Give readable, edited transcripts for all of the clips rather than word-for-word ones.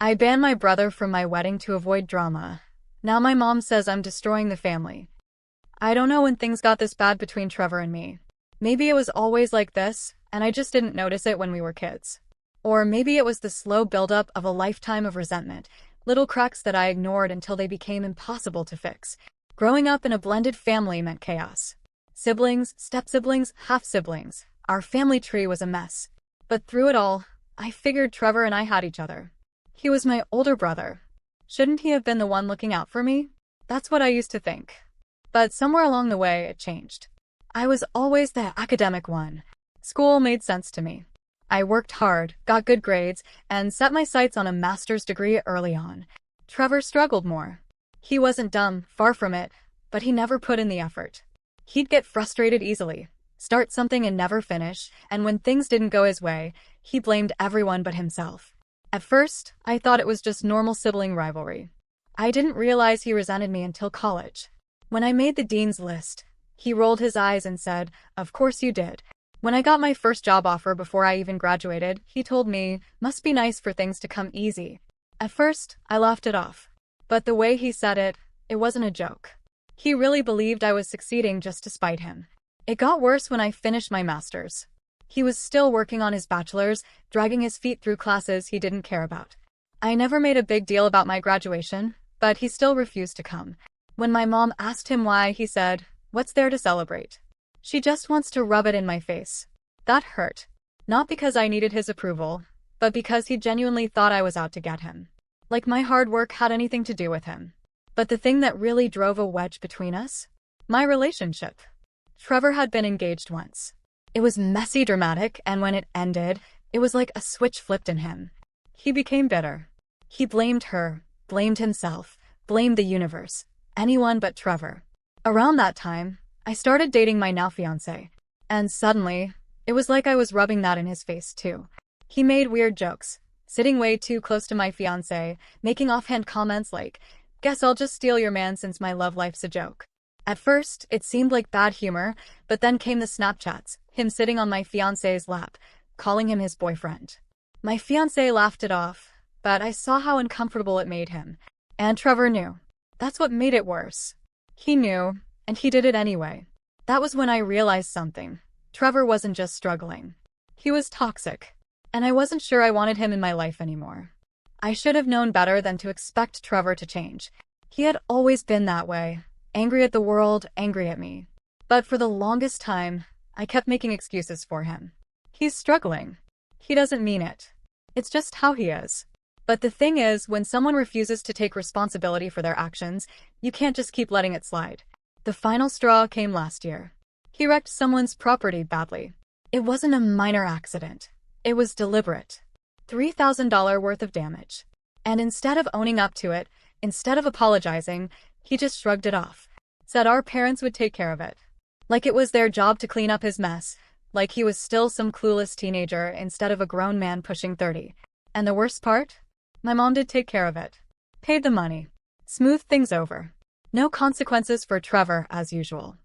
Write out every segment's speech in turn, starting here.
I banned my brother from my wedding to avoid drama. Now my mom says I'm destroying the family. I don't know when things got this bad between Trevor and me. Maybe it was always like this, and I just didn't notice it when we were kids. Or maybe it was the slow buildup of a lifetime of resentment, little cracks that I ignored until they became impossible to fix. Growing up in a blended family meant chaos. Siblings, step-siblings, half-siblings. Our family tree was a mess. But through it all, I figured Trevor and I had each other. He was my older brother. Shouldn't he have been the one looking out for me? That's what I used to think. But somewhere along the way, it changed. I was always the academic one. School made sense to me. I worked hard, got good grades, and set my sights on a master's degree early on. Trevor struggled more. He wasn't dumb, far from it, but he never put in the effort. He'd get frustrated easily, start something and never finish, and when things didn't go his way, he blamed everyone but himself. At first, I thought it was just normal sibling rivalry. I didn't realize he resented me until college. When I made the dean's list, he rolled his eyes and said, "Of course you did." When I got my first job offer before I even graduated, he told me, "Must be nice for things to come easy." At first, I laughed it off. But the way he said it, it wasn't a joke. He really believed I was succeeding just to spite him. It got worse when I finished my master's. He was still working on his bachelor's, dragging his feet through classes he didn't care about. I never made a big deal about my graduation, but he still refused to come. When my mom asked him why, he said, "What's there to celebrate? She just wants to rub it in my face." That hurt. Not because I needed his approval, but because he genuinely thought I was out to get him. Like my hard work had anything to do with him. But the thing that really drove a wedge between us? My relationship. Trevor had been engaged once. It was messy, dramatic, and when it ended, it was like a switch flipped in him. He became bitter. He blamed her, blamed himself, blamed the universe, anyone but Trevor. Around that time, I started dating my now fiancé, and suddenly, it was like I was rubbing that in his face too. He made weird jokes, sitting way too close to my fiancé, making offhand comments like, "Guess I'll just steal your man since my love life's a joke." At first, it seemed like bad humor, but then came the Snapchats, him sitting on my fiancé's lap, calling him his boyfriend. My fiancé laughed it off, but I saw how uncomfortable it made him. And Trevor knew. That's what made it worse. He knew, and he did it anyway. That was when I realized something. Trevor wasn't just struggling. He was toxic. And I wasn't sure I wanted him in my life anymore. I should have known better than to expect Trevor to change. He had always been that way. Angry at the world, angry at me. But for the longest time, I kept making excuses for him. He's struggling. He doesn't mean it. It's just how he is. But the thing is, when someone refuses to take responsibility for their actions, you can't just keep letting it slide. The final straw came last year. He wrecked someone's property badly. It wasn't a minor accident. It was deliberate. $3,000 worth of damage. And instead of owning up to it, instead of apologizing, he just shrugged it off. Said our parents would take care of it. Like it was their job to clean up his mess. Like he was still some clueless teenager instead of a grown man pushing 30. And the worst part? My mom did take care of it. Paid the money. Smoothed things over. No consequences for Trevor, as usual.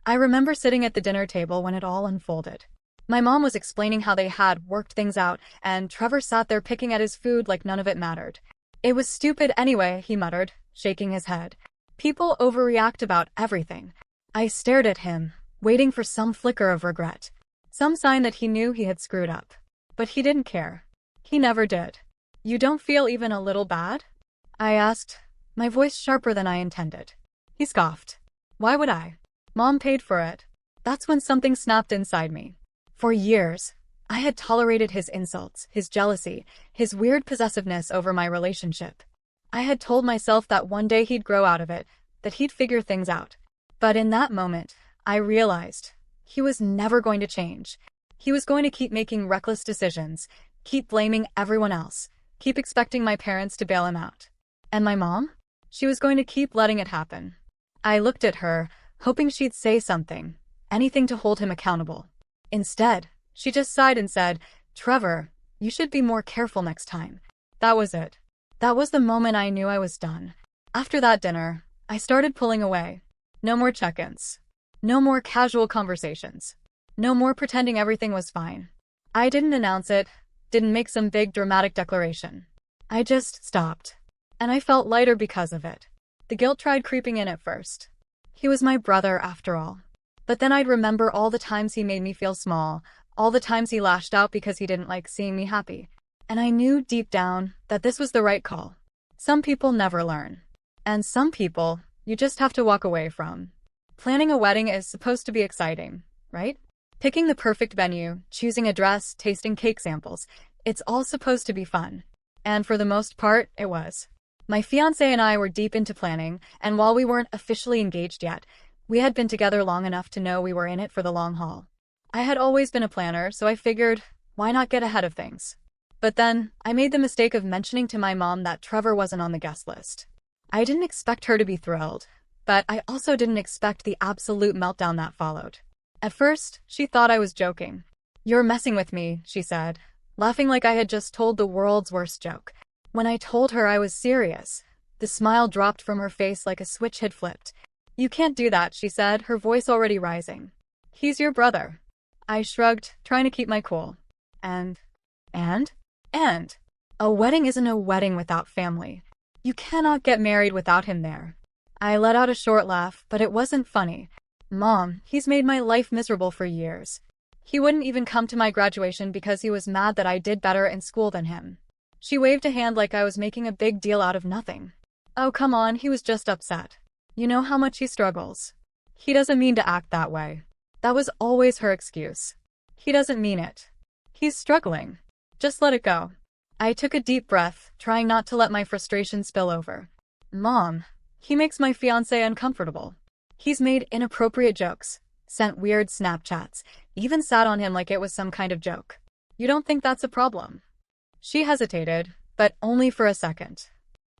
I remember sitting at the dinner table when it all unfolded. My mom was explaining how they had worked things out, and Trevor sat there picking at his food like none of it mattered. "It was stupid anyway," he muttered, shaking his head. "People overreact about everything." I stared at him, waiting for some flicker of regret. Some sign that he knew he had screwed up. But he didn't care. He never did. "You don't feel even a little bad?" I asked, my voice sharper than I intended. He scoffed. "Why would I? Mom paid for it." That's when something snapped inside me. For years, I had tolerated his insults, his jealousy, his weird possessiveness over my relationship. I had told myself that one day he'd grow out of it, that he'd figure things out. But in that moment, I realized he was never going to change. He was going to keep making reckless decisions, keep blaming everyone else, keep expecting my parents to bail him out. And my mom? She was going to keep letting it happen. I looked at her, hoping she'd say something, anything to hold him accountable. Instead, she just sighed and said, "Trevor, you should be more careful next time." That was it. That was the moment I knew I was done. After that dinner, I started pulling away. No more check-ins. No more casual conversations. No more pretending everything was fine. I didn't announce it, didn't make some big dramatic declaration. I just stopped. And I felt lighter because of it. The guilt tried creeping in at first. He was my brother, after all. But then I'd remember all the times he made me feel small, all the times he lashed out because he didn't like seeing me happy. And I knew deep down that this was the right call. Some people never learn. And some people, you just have to walk away from. Planning a wedding is supposed to be exciting, right? Picking the perfect venue, choosing a dress, tasting cake samples, it's all supposed to be fun. And for the most part, it was. My fiancé and I were deep into planning, and while we weren't officially engaged yet, we had been together long enough to know we were in it for the long haul. I had always been a planner, so I figured, why not get ahead of things? But then, I made the mistake of mentioning to my mom that Trevor wasn't on the guest list. I didn't expect her to be thrilled, but I also didn't expect the absolute meltdown that followed. At first, she thought I was joking. "You're messing with me," she said, laughing like I had just told the world's worst joke. When I told her I was serious, the smile dropped from her face like a switch had flipped. "You can't do that," she said, her voice already rising. "He's your brother." I shrugged, trying to keep my cool. And? A wedding isn't a wedding without family. You cannot get married without him there. I let out a short laugh, but it wasn't funny. "Mom, he's made my life miserable for years. He wouldn't even come to my graduation because he was mad that I did better in school than him." She waved a hand like I was making a big deal out of nothing. "Oh, come on, he was just upset. You know how much he struggles. He doesn't mean to act that way." That was always her excuse. "He doesn't mean it. He's struggling. Just let it go." I took a deep breath, trying not to let my frustration spill over. "Mom, he makes my fiancé uncomfortable. He's made inappropriate jokes, sent weird Snapchats, even sat on him like it was some kind of joke. You don't think that's a problem?" She hesitated, but only for a second.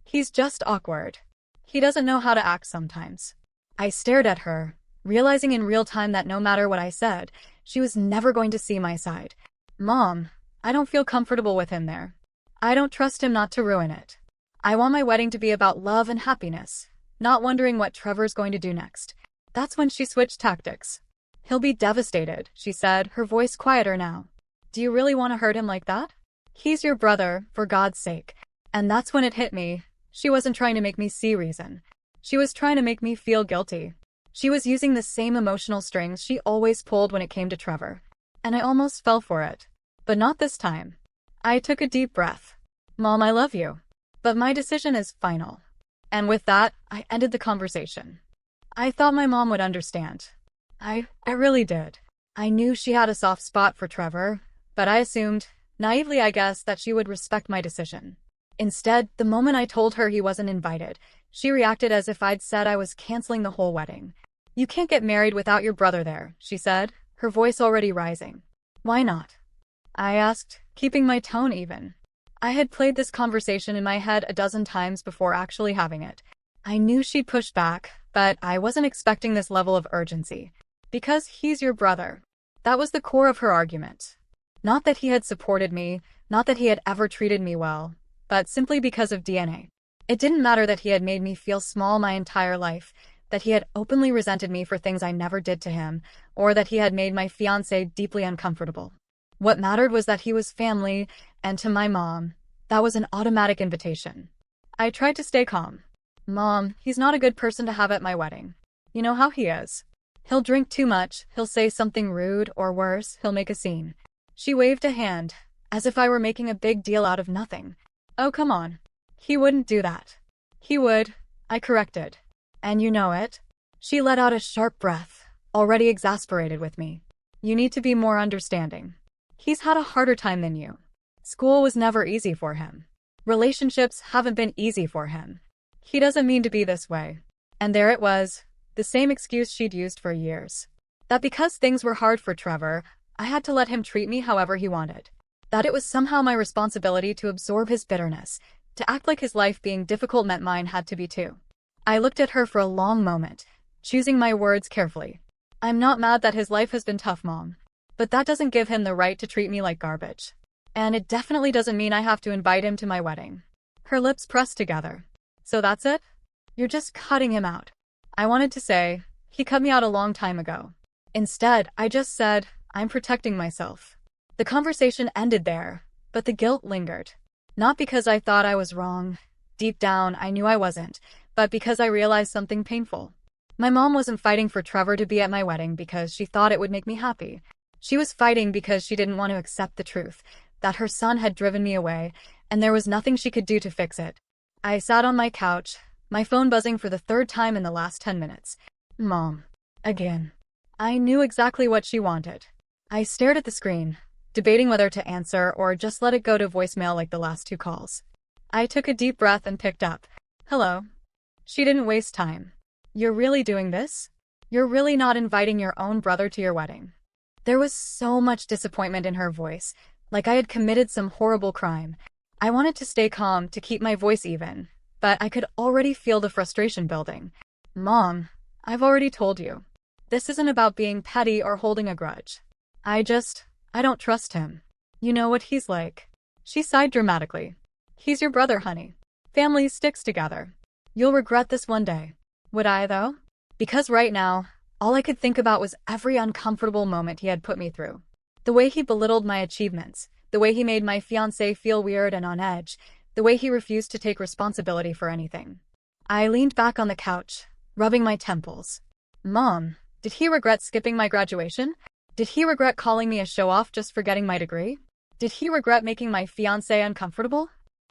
"He's just awkward. He doesn't know how to act sometimes." I stared at her, realizing in real time that no matter what I said, she was never going to see my side. "Mom, I don't feel comfortable with him there. I don't trust him not to ruin it. I want my wedding to be about love and happiness, not wondering what Trevor's going to do next." That's when she switched tactics. "He'll be devastated," she said, her voice quieter now. "Do you really want to hurt him like that? He's your brother, for God's sake." And that's when it hit me. She wasn't trying to make me see reason. She was trying to make me feel guilty. She was using the same emotional strings she always pulled when it came to Trevor. And I almost fell for it. But not this time. I took a deep breath. "Mom, I love you. But my decision is final." And with that, I ended the conversation. I thought my mom would understand. I really did. I knew she had a soft spot for Trevor, but I assumed, naively I guess, that she would respect my decision. Instead, the moment I told her he wasn't invited, she reacted as if I'd said I was canceling the whole wedding. "You can't get married without your brother there," she said, her voice already rising. "Why not?" I asked, keeping my tone even. I had played this conversation in my head a dozen times before actually having it. I knew she'd push back, but I wasn't expecting this level of urgency. "Because he's your brother." That was the core of her argument. Not that he had supported me, not that he had ever treated me well, but simply because of DNA. It didn't matter that he had made me feel small my entire life, that he had openly resented me for things I never did to him, or that he had made my fiancé deeply uncomfortable. What mattered was that he was family, and to my mom, that was an automatic invitation. I tried to stay calm. "Mom, he's not a good person to have at my wedding. You know how he is. He'll drink too much, he'll say something rude, or worse, he'll make a scene." She waved a hand, as if I were making a big deal out of nothing. "Oh, come on. He wouldn't do that." "He would," I corrected. "And you know it." She let out a sharp breath, already exasperated with me. "You need to be more understanding. He's had a harder time than you. School was never easy for him. Relationships haven't been easy for him. He doesn't mean to be this way." And there it was, the same excuse she'd used for years. That because things were hard for Trevor, I had to let him treat me however he wanted. That it was somehow my responsibility to absorb his bitterness, to act like his life being difficult meant mine had to be too. I looked at her for a long moment, choosing my words carefully. "I'm not mad that his life has been tough, Mom. But that doesn't give him the right to treat me like garbage. And it definitely doesn't mean I have to invite him to my wedding." Her lips pressed together. "So that's it? You're just cutting him out." I wanted to say, "He cut me out a long time ago." Instead, I just said, "I'm protecting myself." The conversation ended there, but the guilt lingered. Not because I thought I was wrong. Deep down, I knew I wasn't, but because I realized something painful. My mom wasn't fighting for Trevor to be at my wedding because she thought it would make me happy. She was fighting because she didn't want to accept the truth, that her son had driven me away, and there was nothing she could do to fix it. I sat on my couch, my phone buzzing for the third time in the last 10 minutes. Mom. Again. I knew exactly what she wanted. I stared at the screen, debating whether to answer or just let it go to voicemail like the last two calls. I took a deep breath and picked up. Hello. She didn't waste time. You're really doing this? You're really not inviting your own brother to your wedding? There was so much disappointment in her voice, like I had committed some horrible crime. I wanted to stay calm, to keep my voice even, but I could already feel the frustration building. Mom, I've already told you. This isn't about being petty or holding a grudge. I don't trust him. You know what he's like. She sighed dramatically. He's your brother, honey. Family sticks together. You'll regret this one day. Would I, though? Because right now, all I could think about was every uncomfortable moment he had put me through. The way he belittled my achievements, the way he made my fiancé feel weird and on edge, the way he refused to take responsibility for anything. I leaned back on the couch, rubbing my temples. Mom, did he regret skipping my graduation? Did he regret calling me a show-off just for getting my degree? Did he regret making my fiancé uncomfortable?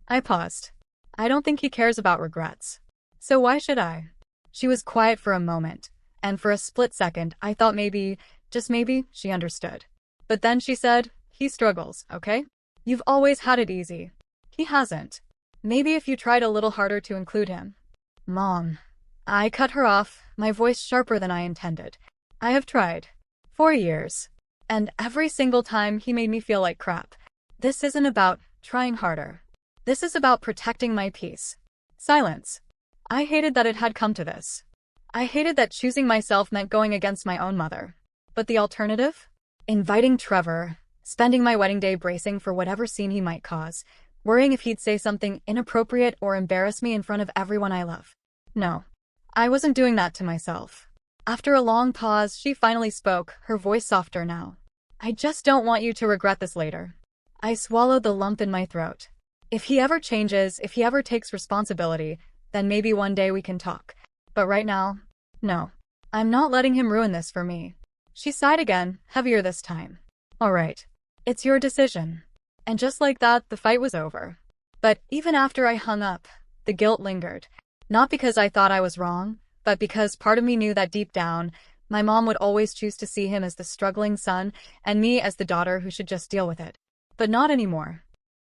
I paused. I don't think he cares about regrets. So why should I? She was quiet for a moment, and for a split second I thought maybe, just maybe, she understood. But then she said, he struggles, okay? You've always had it easy. He hasn't. Maybe if you tried a little harder to include him. Mom. I cut her off, my voice sharper than I intended. I have tried. 4 years. And every single time he made me feel like crap. This isn't about trying harder. This is about protecting my peace. Silence. I hated that it had come to this. I hated that choosing myself meant going against my own mother. But the alternative? Inviting Trevor, spending my wedding day bracing for whatever scene he might cause, worrying if he'd say something inappropriate or embarrass me in front of everyone I love. No. I wasn't doing that to myself. After a long pause, she finally spoke, her voice softer now. I just don't want you to regret this later. I swallowed the lump in my throat. If he ever changes, if he ever takes responsibility, then maybe one day we can talk. But right now, no. I'm not letting him ruin this for me. She sighed again, heavier this time. All right. It's your decision. And just like that, the fight was over. But even after I hung up, the guilt lingered. Not because I thought I was wrong, but because part of me knew that deep down, my mom would always choose to see him as the struggling son and me as the daughter who should just deal with it. But not anymore.